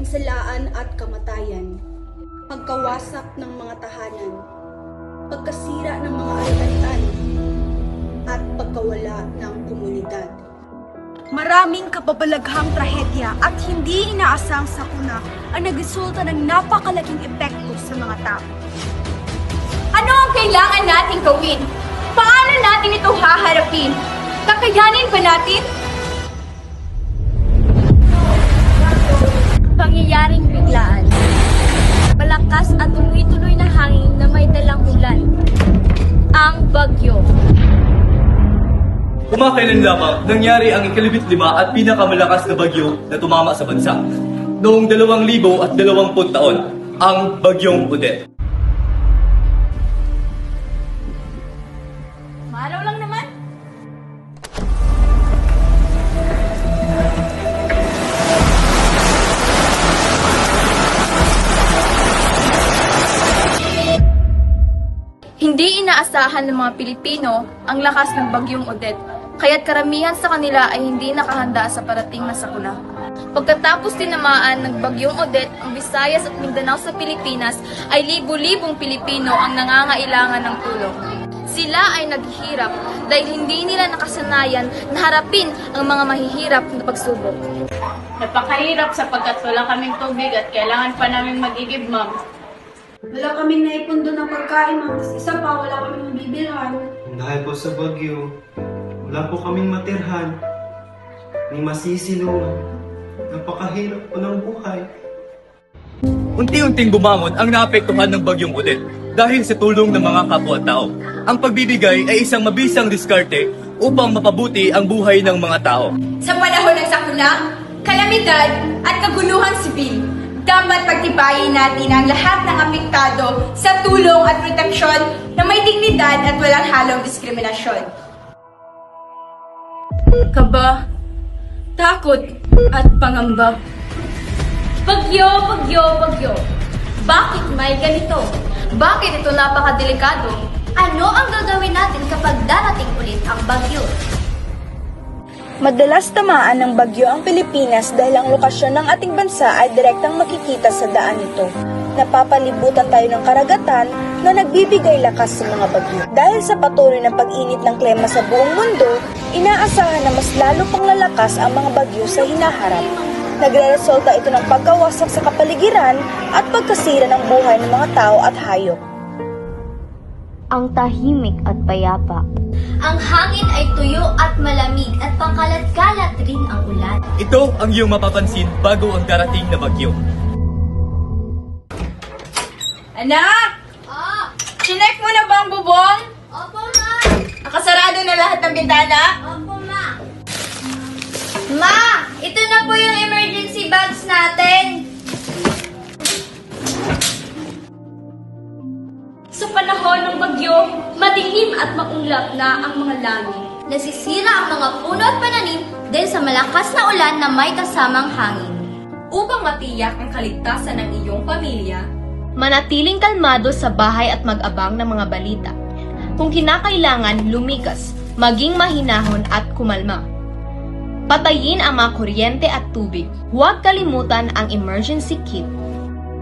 kalinsalaan at kamatayan, pagkawasak ng mga tahanan, pagkasira ng mga alatan, at pagkawala ng komunidad. Maraming kababalaghang trahedya at hindi inaasang sakuna ang nagresulta ng napakalaking epekto sa mga tao. Ano ang kailangan nating gawin? Paano natin ito haharapin? Kakayanin ba natin? Pangyayaring biglaan. Malakas at tuloy-tuloy na hangin na may dalang ulan. Ang bagyo. Kumakailan lamang nangyari ang ika-15 at pinakamalakas na bagyo na tumama sa bansa. Noong 2020 taon, ang Bagyong Odette. Maraw lang naman. Hindi inaasahan ng mga Pilipino ang lakas ng Bagyong Odette, kaya't karamihan sa kanila ay hindi nakahanda sa parating na sakuna. Pagkatapos tinamaan ng Bagyong Odette ang Visayas at Mindanao sa Pilipinas, ay libu-libong Pilipino ang nangangailangan ng tulong. Sila ay naghihirap dahil hindi nila nakasanayan na harapin ang mga mahihirap na pagsubok. Napakahirap sapagkat wala kaming tubig at kailangan pa namin mag-igib, ma'am. Wala kaming naipundo ng pagkain, ma'am. Tapos isa pa, wala kaming mabibilhan. Dahil po sa bagyo, wala po kaming matirhan, may masisilungan. Napakahirap po ng buhay. Unti-unting bumangon ang naapektuhan ng Bagyong Odette dahil sa tulong ng mga kapwa-tao. Ang pagbibigay ay isang mabisang diskarte upang mapabuti ang buhay ng mga tao. Sa panahon ng sakuna, kalamidad at kaguluhan sibil, dapat pagtibayin natin ang lahat ng apektado sa tulong at proteksyon na may dignidad at walang halong diskriminasyon. Kaba, takot at pangamba. Bagyo, bagyo, bagyo. Bakit may ganito? Bakit ito napakadelikado? Ano ang gagawin natin kapag darating ulit ang bagyo? Madalas tamaan ng bagyo ang Pilipinas dahil ang lokasyon ng ating bansa ay direktang makikita sa daan nito. Napapalibutan tayo ng karagatan na nagbibigay lakas sa mga bagyo. Dahil sa patuloy ng pag-init ng klima sa buong mundo, inaasahan na mas lalo pang lalakas ang mga bagyo sa hinaharap. Nagre-resulta ito ng pagkawasak sa kapaligiran at pagkasira ng buhay ng mga tao at hayop. Ang tahimik at payapa. Ang hangin ay tuyo at malamig at pangkalat-kalat rin ang ulan. Ito ang iyong mapapansin bago ang darating na bagyo. Anak! Oh, Chinek mo na ba ang bubong? opo ma! Nakasarado na lahat ng bintana? Opo ma! Ma! Ito na po yung emergency bags natin! Sa panahon ng bagyo, madilim at maulap na ang mga langit. Nasisira ang mga puno at pananim dahil sa malakas na ulan na may kasamang hangin. Upang matiyak ang kaligtasan ng iyong pamilya, Manatiling kalmado sa bahay at mag-abang ng mga balita. Kung kinakailangan, lumikas, maging mahinahon at kumalma. Patayin ang mga kuryente at tubig. Huwag kalimutan ang emergency kit.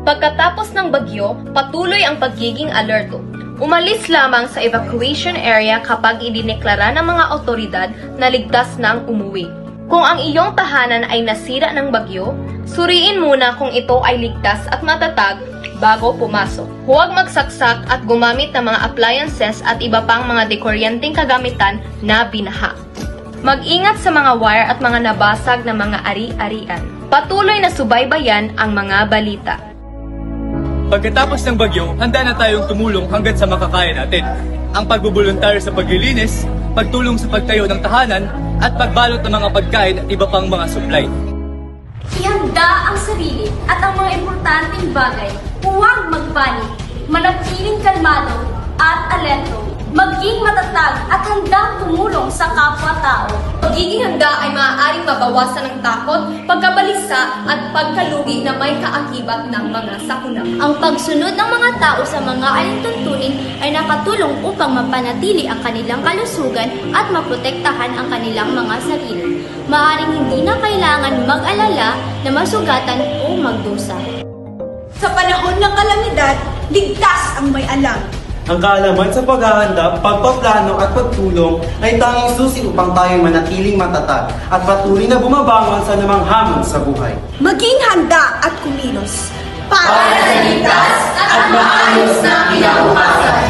Pagkatapos ng bagyo, patuloy ang pagiging alerto. Umalis lamang sa evacuation area kapag idineklara ng mga otoridad na ligtas nang umuwi. Kung ang iyong tahanan ay nasira ng bagyo, suriin muna kung ito ay ligtas at matatag bago pumasok. Huwag magsaksak at gumamit ng mga appliances at iba pang mga dekuryenteng kagamitan na binaha. Mag-ingat sa mga wire at mga nabasag na mga ari-arian. Patuloy na subaybayan ang mga balita. Pagkatapos ng bagyo, handa na tayong tumulong hanggang sa makakaya natin. Ang pagbubuluntaryo sa paglilinis, pagtulong sa pagtayo ng tahanan, at pagbalot ng mga pagkain at iba pang mga supply. Ihanda ang sarili at ang mga importanteng bagay. Huwag magpanik. Manatiling kalmado at alerto. Maging matatag at handang tumulong sa kapwa-tao. pagiging handa ay maaaring mabawasan ng takot, pagkabalisa at pagkalugi na may kaakibat ng mga sakuna. Ang pagsunod ng mga tao sa mga alintuntunin ay nakatulong upang mapanatili ang kanilang kalusugan at maprotektahan ang kanilang mga sarili. maaring hindi na kailangan mag-alala na masugatan o magdusa. Sa panahon ng kalamidad, ligtas ang may alam. Ang kaalaman sa paghahanda, pagpaplano at pagtulong ay tanging susi upang tayo manatiling matatag at patuloy na bumabangon sa namang hamon sa buhay. Maging handa at kumilos. Para sa ligtas at maayos na kinabukasan.